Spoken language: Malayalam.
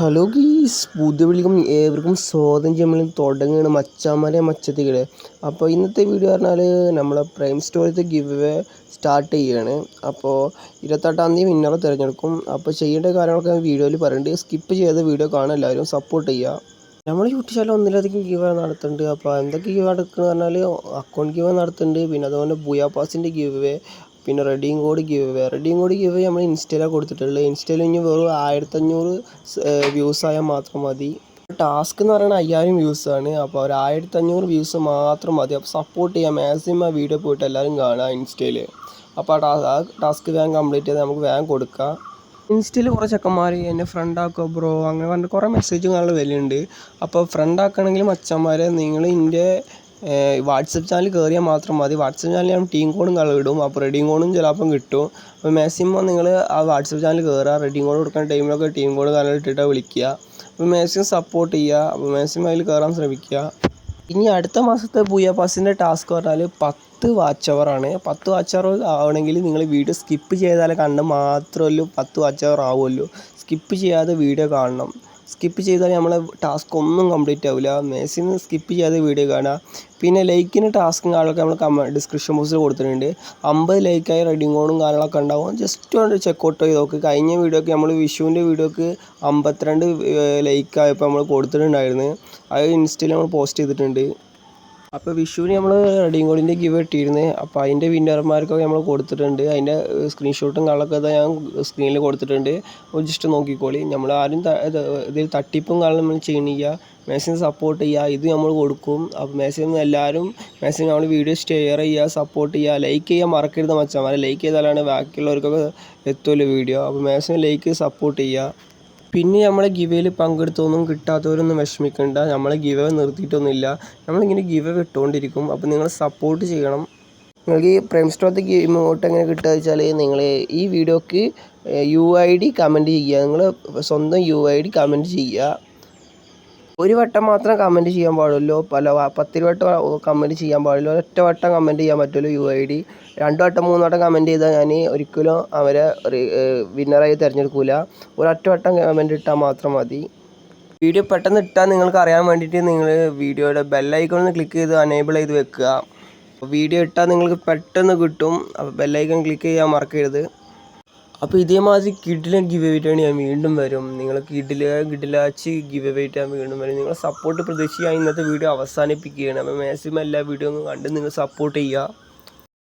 ഹലോ ഗീസ് പുതിയ വിളിക്കും ഏവർക്കും സ്വാഗതം ചെയ്യുമ്പോഴും തുടങ്ങുകയാണ് മച്ചാന്മാരെ മച്ചത്തികളെ. അപ്പോൾ ഇന്നത്തെ വീഡിയോ പറഞ്ഞാൽ നമ്മളെ പ്രൈം സ്റ്റോറിത്തെ ഗിവ് അവേ സ്റ്റാർട്ട് ചെയ്യുകയാണ്. അപ്പോൾ 28-ാം തീയതി വിന്നറെ തിരഞ്ഞെടുക്കും. അപ്പോൾ ചെയ്യേണ്ട കാര്യങ്ങളൊക്കെ വീഡിയോയിൽ പറയുന്നുണ്ട്. സ്കിപ്പ് ചെയ്ത വീഡിയോ കാണാൻ എല്ലാവരും സപ്പോർട്ട് ചെയ്യുക. നമ്മൾ യൂട്യൂബ് ചാനൽ ഒന്നിലധികം ഗിവ് അവേ നടത്തുന്നുണ്ട്. അപ്പോൾ എന്തൊക്കെ ഗിവ് നടക്കുന്നത് പറഞ്ഞാൽ അക്കൗണ്ട് ഗിവ് അവേ നടത്തുന്നുണ്ട്, പിന്നെ അതുപോലെ ബൂയാ പാസിൻ്റെ ഗിവ് അവേ, പിന്നെ റെഡീം കോഡ് ഗിവ് അവേ നമ്മൾ ഇൻസ്റ്റയിലാണ് കൊടുത്തിട്ടുള്ളത്. ഇൻസ്റ്റയിൽ ഇനി വെറും 1500 വ്യൂസ് ആയാൽ മാത്രം മതി. ടാസ്ക് എന്ന് പറയുന്നത് 5000 വ്യൂസാണ്. അപ്പോൾ ഒരു 1500 വ്യൂസ് മാത്രം മതി. അപ്പോൾ സപ്പോർട്ട് ചെയ്യാം, മാക്സിമം ആ വീഡിയോ പോയിട്ട് എല്ലാവരും കാണുക ഇൻസ്റ്റയിൽ. അപ്പോൾ ആ ടാസ്ക് വേഗം കംപ്ലീറ്റ് ചെയ്ത് നമുക്ക് വേഗം കൊടുക്കാം. ഇൻസ്റ്റയിൽ കുറേ ചെക്കന്മാർ എന്നെ ഫ്രണ്ട് ആക്കുക ബ്രോ അങ്ങനെ പറഞ്ഞിട്ട് കുറേ മെസ്സേജും കാണാൻ വരുന്നുണ്ട്. അപ്പോൾ ഫ്രണ്ട് ആക്കണമെങ്കിൽ മച്ചന്മാരെ നിങ്ങൾ എൻ്റെ വാട്സപ്പ് ചാനൽ കയറിയാൽ മാത്രം മതി. വാട്സപ്പ് ചാനൽ ഞാൻ ടീം കോഡും ഇടും. അപ്പോൾ റെഡീം കോഡും ചിലപ്പം കിട്ടും. അപ്പോൾ മാക്സിമം നിങ്ങൾ ആ വാട്സപ്പ് ചാനൽ കയറുക, റെഡീം കോഡ് കൊടുക്കുന്ന ടൈമിലൊക്കെ ടീം കോഡ് ഇട്ടിട്ട് വിളിക്കുക. അപ്പോൾ മാക്സിമം സപ്പോർട്ട് ചെയ്യുക. അപ്പോൾ മാക്സിമം അതിൽ കയറാൻ ശ്രമിക്കുക. ഇനി അടുത്ത മാസത്തെ ബൂയാ പാസിൻ്റെ ടാസ്ക് പറഞ്ഞാൽ 10 വാച്ച് അവറാണ്. 10 വാച്ച് അവർ ആവണമെങ്കിൽ നിങ്ങൾ വീഡിയോ സ്കിപ്പ് ചെയ്താലേ കണ്ട് മാത്രമല്ലോ 10 വാച്ച് അവർ ആവുമല്ലോ. സ്കിപ്പ് ചെയ്യാതെ വീഡിയോ കാണണം. സ്കിപ്പ് ചെയ്താൽ നമ്മളെ ടാസ്ക് ഒന്നും കംപ്ലീറ്റ് ആവില്ല. മാക്സിമം സ്കിപ്പ് ചെയ്യാതെ വീഡിയോ കാണുക. പിന്നെ ലൈക്കിന് ടാസ്കും കാര്യങ്ങളൊക്കെ നമ്മൾ ഡിസ്ക്രിപ്ഷൻ ബോക്സിൽ കൊടുത്തിട്ടുണ്ട്. 50 ലൈക്കായി റെഡിങ് കോഡും കാര്യങ്ങളൊക്കെ ഉണ്ടാവും. ജസ്റ്റ് ഒന്ന് ചെക്കൗട്ട് ചെയ്ത് നോക്ക്. കഴിഞ്ഞ വീഡിയോക്ക് നമ്മൾ വിഷുവിൻ്റെ വീഡിയോക്ക് 52 ലൈക്കായപ്പോൾ നമ്മൾ കൊടുത്തിട്ടുണ്ടായിരുന്നു. അത് ഇൻസ്റ്റയിൽ നമ്മൾ പോസ്റ്റ് ചെയ്തിട്ടുണ്ട്. അപ്പോൾ വിഷുവിന് നമ്മൾ റെഡീം കോഡിൻ്റെ ഗിവ് ഇട്ടിരുന്നു. അപ്പോൾ അതിൻ്റെ വിന്നർമാർക്കൊക്കെ നമ്മൾ കൊടുത്തിട്ടുണ്ട്. അതിൻ്റെ സ്ക്രീൻഷോട്ടും കാര്യങ്ങളൊക്കെ ഞാൻ സ്ക്രീനിൽ കൊടുത്തിട്ടുണ്ട്. ജസ്റ്റ് നോക്കിക്കോളി. നമ്മൾ ആരും ഇതിൽ തട്ടിപ്പും കാര്യങ്ങളും നമ്മൾ ചെയ്യണില്ല. മാക്സിമം സപ്പോർട്ട് ചെയ്യുക. ഇത് നമ്മൾ കൊടുക്കും. അപ്പോൾ മാക്സിമം എല്ലാവരും നമ്മൾ വീഡിയോ ഷെയർ ചെയ്യുക, സപ്പോർട്ട് ചെയ്യുക, ലൈക്ക് ചെയ്യാൻ മറക്കരുത് മച്ചാന്മാരെ. ലൈക്ക് ചെയ്താലാണ് ബാക്കിയുള്ളവർക്കൊക്കെ എത്തുമല്ലോ വീഡിയോ. അപ്പോൾ മാക്സിമം ലൈക്ക് സപ്പോർട്ട് ചെയ്യുക. പിന്നെ നമ്മളെ ഗിവയിൽ പങ്കെടുത്തൊന്നും കിട്ടാത്തവരൊന്നും വിഷമിക്കണ്ട. നമ്മളെ ഗിവ് നിർത്തിയിട്ടൊന്നുമില്ല. നമ്മളിങ്ങനെ ഗിവ് ഇട്ടുകൊണ്ടിരിക്കും. അപ്പോൾ നിങ്ങൾ സപ്പോർട്ട് ചെയ്യണം. നിങ്ങൾക്ക് ഈ പ്രൈം സ്റ്റോറത്തെ ഇമോട്ട് എങ്ങനെ കിട്ടുക വെച്ചാൽ നിങ്ങൾ ഈ വീഡിയോക്ക് UID കമൻറ്റ് ചെയ്യുക. നിങ്ങൾ സ്വന്തം UID കമൻറ്റ് ചെയ്യുക. ഒരു വട്ടം മാത്രം കമൻറ്റ് ചെയ്യാൻ പാടുള്ളൂ. 10 വട്ടം കമൻറ്റ് ചെയ്യാൻ പാടില്ല. ഒരൊറ്റ വട്ടം കമൻറ്റ് ചെയ്യാൻ പറ്റുള്ളൂ UID. 2 വട്ടം 3 വട്ടം കമൻറ്റ് ചെയ്താൽ ഞാൻ ഒരിക്കലും അവരെ വിന്നറായി തിരഞ്ഞെടുക്കില്ല. ഒരൊറ്റ വട്ടം കമൻറ്റ് ഇട്ടാൽ മാത്രം മതി. വീഡിയോ പെട്ടെന്ന് ഇട്ടാൽ നിങ്ങൾക്ക് അറിയാൻ വേണ്ടിയിട്ട് നിങ്ങൾ വീഡിയോയുടെ ബെല്ലൈക്കൺ ക്ലിക്ക് ചെയ്ത് അനേബിൾ ചെയ്ത് വെക്കുക. വീഡിയോ ഇട്ടാൽ നിങ്ങൾക്ക് പെട്ടെന്ന് കിട്ടും. അപ്പോൾ ബെല്ലൈക്കൺ ക്ലിക്ക് ചെയ്യാൻ മറക്കരുത്. അപ്പോൾ ഇതേമാതിരി കിഡിലൻ ഗിവ് അവേറ്റാണ് ഞാൻ വീണ്ടും വരും. നിങ്ങൾ കിഡിലാച്ച് ഗിവ് അവേറ്റ് ഞാൻ വീണ്ടും വരും. നിങ്ങളെ സപ്പോർട്ട് പ്രതീക്ഷിച്ച് ഞാൻ ഇന്നത്തെ വീഡിയോ അവസാനിപ്പിക്കുകയാണ്. അപ്പോൾ മാക്സിമം എല്ലാ വീഡിയോ കണ്ട് നിങ്ങൾ സപ്പോർട്ട് ചെയ്യുക.